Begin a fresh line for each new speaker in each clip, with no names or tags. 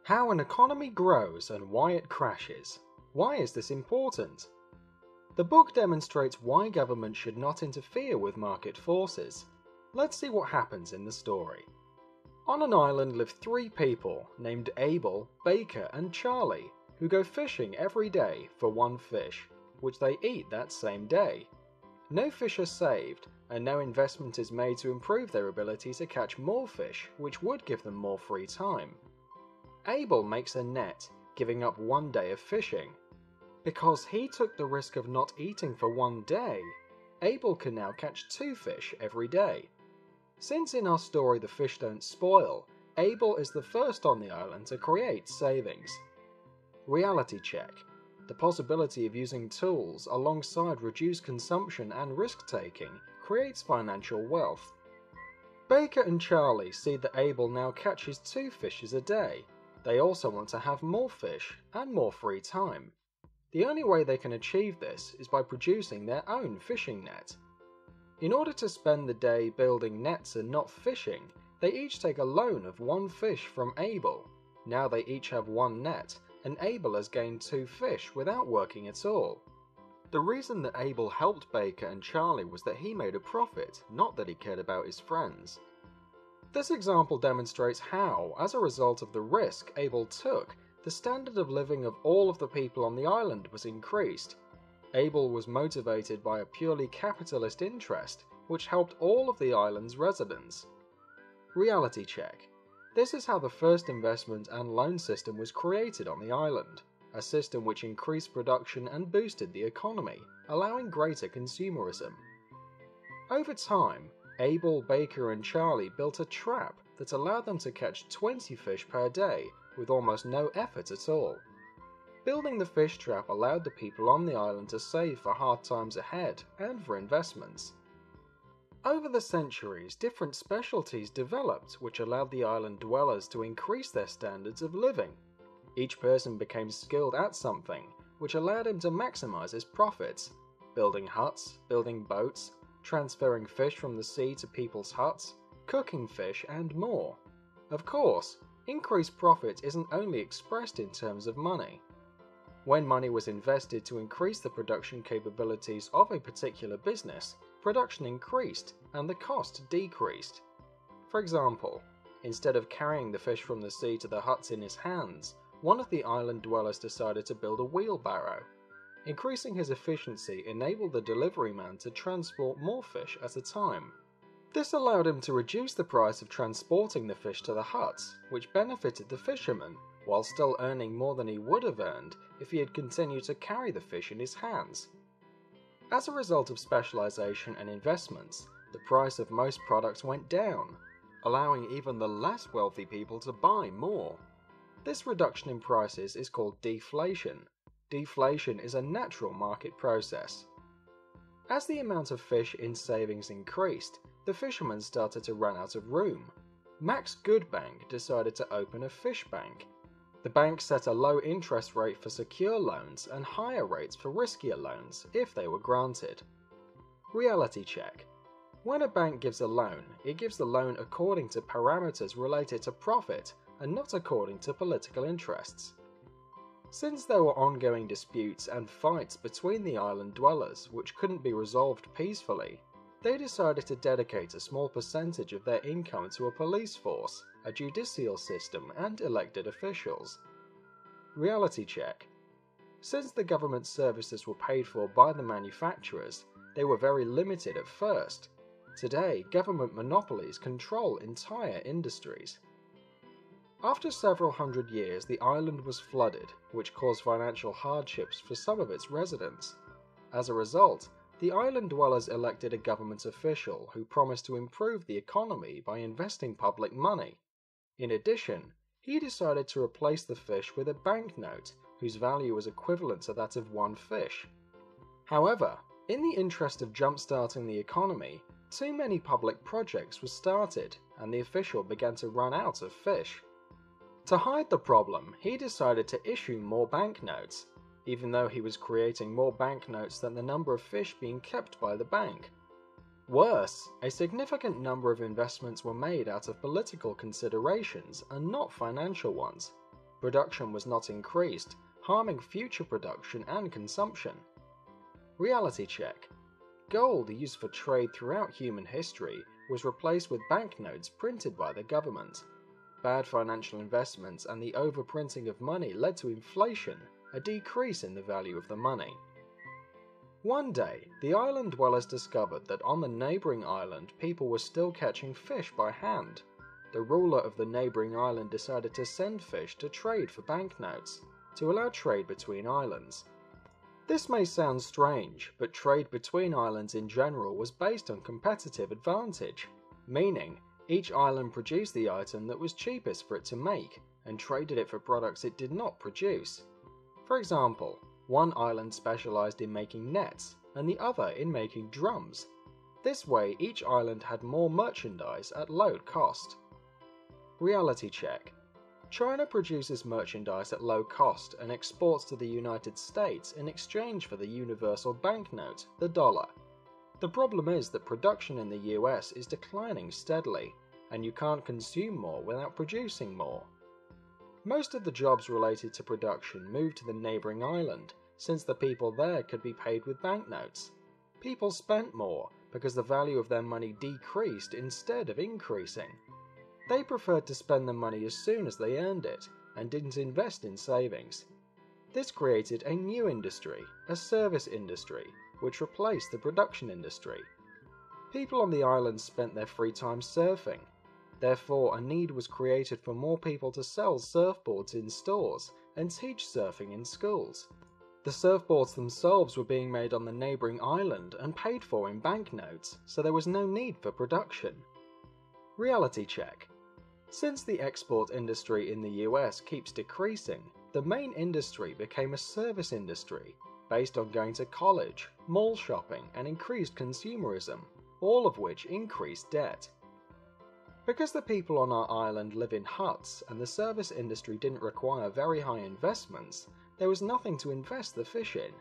How an economy grows and why it crashes. Why is this important? The book demonstrates why government should not interfere with market forces. Let's see what happens in the story. On an island live three people named Abel, Baker, and Charlie, who go fishing every day for one fish, which they eat that same day. No fish are saved, and no investment is made to improve their ability to catch more fish, which would give them more free time. Abel makes a net, giving up one day of fishing. Because he took the risk of not eating for one day, Abel can now catch two fish every day. Since in our story the fish don't spoil, Abel is the first on the island to create savings. Reality check. The possibility of using tools alongside reduced consumption and risk-taking creates financial wealth. Baker and Charlie see that Abel now catches two fishes a day. They also want to have more fish and more free time. The only way they can achieve this is by producing their own fishing net. In order to spend the day building nets and not fishing, they each take a loan of one fish from Abel. Now they each have one net, and Abel has gained two fish without working at all. The reason that Abel helped Baker and Charlie was that he made a profit, not that he cared about his friends. This example demonstrates how, as a result of the risk Abel took, the standard of living of all of the people on the island was increased. Abel was motivated by a purely capitalist interest, which helped all of the island's residents. Reality check. This is how the first investment and loan system was created on the island, a system which increased production and boosted the economy, allowing greater consumerism. Over time, Abel, Baker, and Charlie built a trap that allowed them to catch 20 fish per day with almost no effort at all. Building the fish trap allowed the people on the island to save for hard times ahead and for investments. Over the centuries, different specialties developed which allowed the island dwellers to increase their standards of living. Each person became skilled at something, which allowed him to maximize his profits, building huts, building boats, transferring fish from the sea to people's huts, cooking fish, and more. Of course, increased profit isn't only expressed in terms of money. When money was invested to increase the production capabilities of a particular business, production increased and the cost decreased. For example, instead of carrying the fish from the sea to the huts in his hands, one of the island dwellers decided to build a wheelbarrow. Increasing his efficiency enabled the delivery man to transport more fish at a time. This allowed him to reduce the price of transporting the fish to the huts, which benefited the fisherman, while still earning more than he would have earned if he had continued to carry the fish in his hands. As a result of specialization and investments, the price of most products went down, allowing even the less wealthy people to buy more. This reduction in prices is called deflation. Deflation is a natural market process. As the amount of fish in savings increased, the fishermen started to run out of room. Max Goodbank decided to open a fish bank. The bank set a low interest rate for secure loans and higher rates for riskier loans if they were granted. Reality check. When a bank gives a loan, it gives the loan according to parameters related to profit and not according to political interests. Since there were ongoing disputes and fights between the island dwellers which couldn't be resolved peacefully, they decided to dedicate a small percentage of their income to a police force, a judicial system, and elected officials. Reality check. Since the government services were paid for by the manufacturers, they were very limited at first. Today, government monopolies control entire industries. After several hundred years, the island was flooded, which caused financial hardships for some of its residents. As a result, the island dwellers elected a government official who promised to improve the economy by investing public money. In addition, he decided to replace the fish with a banknote whose value was equivalent to that of one fish. However, in the interest of jump-starting the economy, too many public projects were started and the official began to run out of fish. To hide the problem, he decided to issue more banknotes, even though he was creating more banknotes than the number of fish being kept by the bank. Worse, a significant number of investments were made out of political considerations and not financial ones. Production was not increased, harming future production and consumption. Reality check. Gold used for trade throughout human history was replaced with banknotes printed by the government. Bad financial investments and the overprinting of money led to inflation, a decrease in the value of the money. One day, the island dwellers discovered that on the neighboring island people were still catching fish by hand. The ruler of the neighboring island decided to send fish to trade for banknotes, to allow trade between islands. This may sound strange, but trade between islands in general was based on competitive advantage, meaning each island produced the item that was cheapest for it to make and traded it for products it did not produce. For example, one island specialized in making nets and the other in making drums. This way, each island had more merchandise at low cost. Reality check. China produces merchandise at low cost and exports to the United States in exchange for the universal banknote, the dollar. The problem is that production in the US is declining steadily, and you can't consume more without producing more. Most of the jobs related to production moved to the neighboring island, since the people there could be paid with banknotes. People spent more because the value of their money decreased instead of increasing. They preferred to spend the money as soon as they earned it, and didn't invest in savings. This created a new industry, a service industry, which replaced the production industry. People on the island spent their free time surfing. Therefore, a need was created for more people to sell surfboards in stores and teach surfing in schools. The surfboards themselves were being made on the neighboring island and paid for in banknotes, so there was no need for production. Reality check. Since the export industry in the US keeps decreasing, the main industry became a service industry, based on going to college, mall shopping, and increased consumerism, all of which increased debt. Because the people on our island live in huts and the service industry didn't require very high investments, there was nothing to invest the fish in.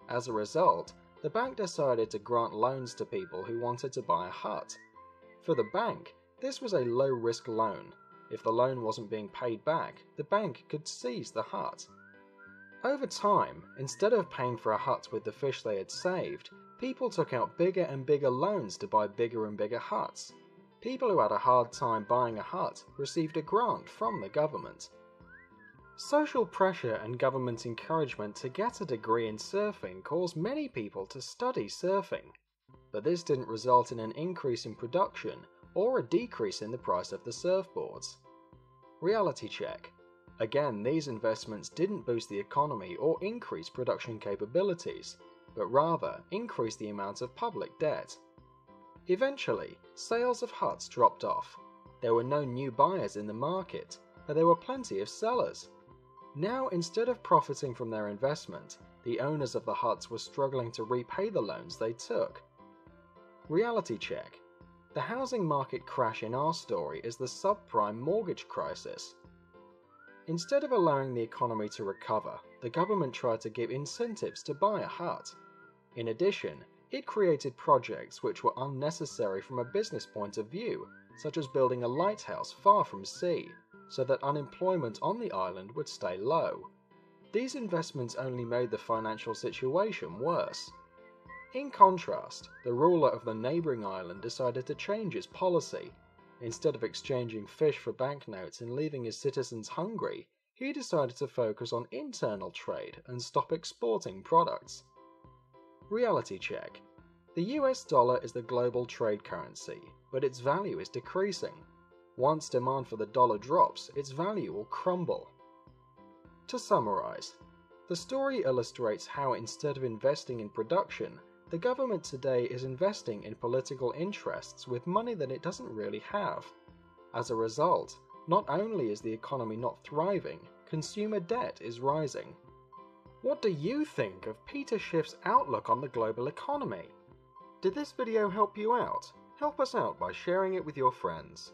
As a result, the bank decided to grant loans to people who wanted to buy a hut. For the bank, this was a low-risk loan. If the loan wasn't being paid back, the bank could seize the hut. Over time, instead of paying for a hut with the fish they had saved, people took out bigger and bigger loans to buy bigger and bigger huts. People who had a hard time buying a hut received a grant from the government. Social pressure and government encouragement to get a degree in surfing caused many people to study surfing. But this didn't result in an increase in production or a decrease in the price of the surfboards. Reality check. Again, these investments didn't boost the economy or increase production capabilities, but rather increased the amount of public debt. Eventually, sales of huts dropped off. There were no new buyers in the market, but there were plenty of sellers. Now, instead of profiting from their investment, the owners of the huts were struggling to repay the loans they took. Reality check. The housing market crash in our story is the subprime mortgage crisis. Instead of allowing the economy to recover, the government tried to give incentives to buy a hut. In addition, it created projects which were unnecessary from a business point of view, such as building a lighthouse far from sea, so that unemployment on the island would stay low. These investments only made the financial situation worse. In contrast, the ruler of the neighboring island decided to change his policy. Instead of exchanging fish for banknotes and leaving his citizens hungry, he decided to focus on internal trade and stop exporting products. Reality check. The US dollar is the global trade currency, but its value is decreasing. Once demand for the dollar drops, its value will crumble. To summarize, the story illustrates how instead of investing in production, the government today is investing in political interests with money that it doesn't really have. As a result, not only is the economy not thriving, consumer debt is rising. What do you think of Peter Schiff's outlook on the global economy? Did this video help you out? Help us out by sharing it with your friends.